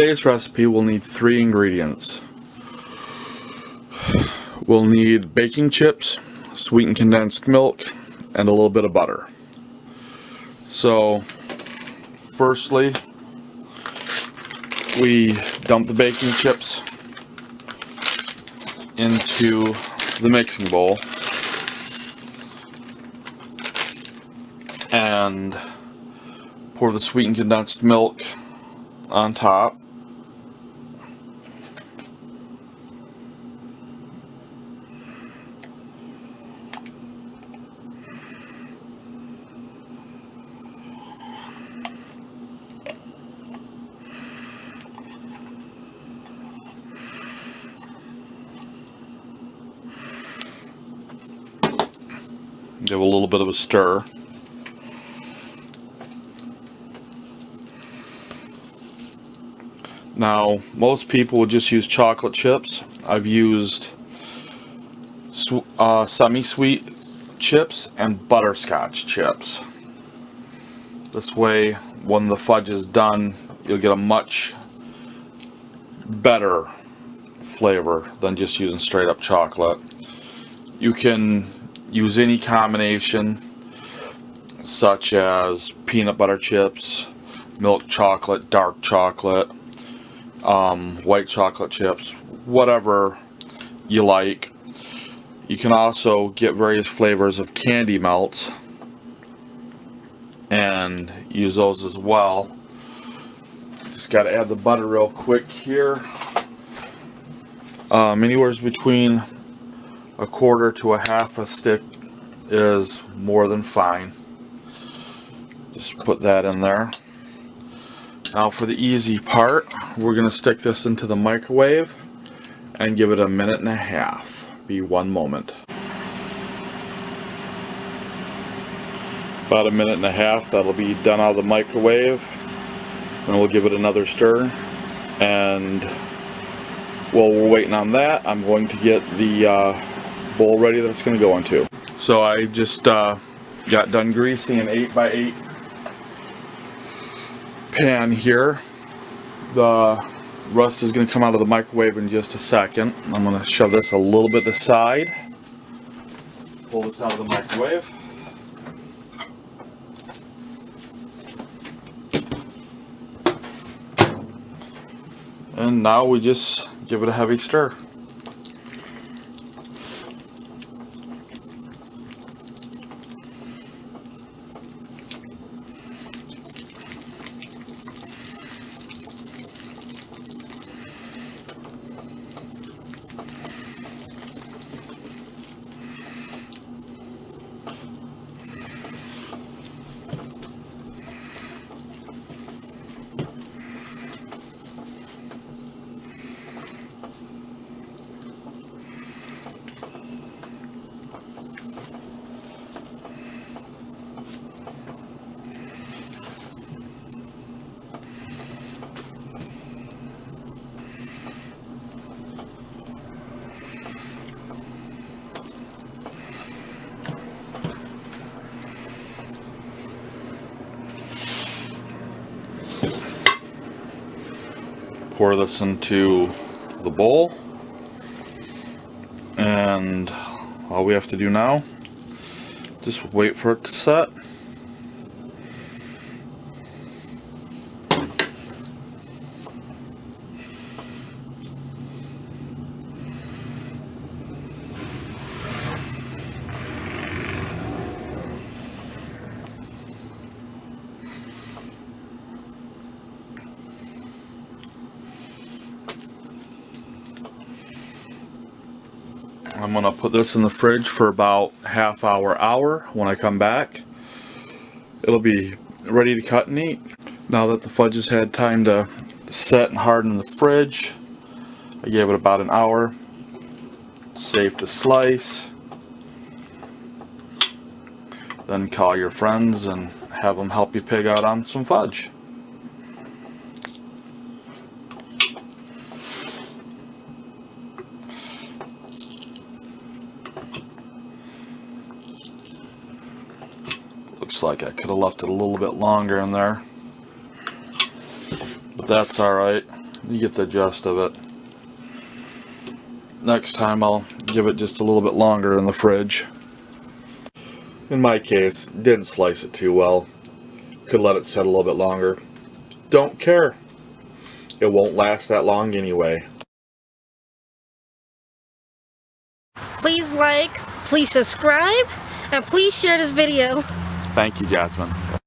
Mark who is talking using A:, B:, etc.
A: today's recipe, we'll need 3 ingredients. We'll need baking chips, sweetened condensed milk, and a little bit of butter. So, firstly, we dump the baking chips into the mixing bowl and pour the sweetened condensed milk on top. Give a little bit of a stir. Now, most people would just use chocolate chips. I've used semi-sweet chips and butterscotch chips. This way, when the fudge is done, you'll get a much better flavor than just using straight up chocolate. You can use any combination, such as peanut butter chips, milk chocolate, dark chocolate, white chocolate chips, whatever you like. You can also get various flavors of candy melts and use those as well. Just got to add the butter real quick here. Anywhere between a quarter to a half a stick is more than fine. Just put that in there. Now for the easy part, we're going to stick this into the microwave and give it a minute and a half. Be 1 moment. About a minute and a half, that'll be done out of the microwave. And we'll give it another stir. And while we're waiting on that, I'm going to get the bowl ready that it's going to go into. So I just got done greasing an 8x8 pan here. The rust is going to come out of the microwave in just a second. I'm going to shove this a little bit aside. Pull this out of the microwave. And now we just give it a heavy stir. Pour this into the bowl, and all we have to do now, just wait for it to set. I'm going to put this in the fridge for about half hour. When I come back, it'll be ready to cut and eat. Now that the fudge has had time to set and harden in the fridge, I gave it about an hour. It's safe to slice. Then call your friends and have them help you pig out on some fudge. Looks like I could have left it a little bit longer in there, but that's alright. You get the gist of it. Next time I'll give it just a little bit longer in the fridge. In my case, didn't slice it too well. Could let it set a little bit longer. Don't care. It won't last that long anyway.
B: Please like, please subscribe, and please share this video.
A: Thank you, Jasmine.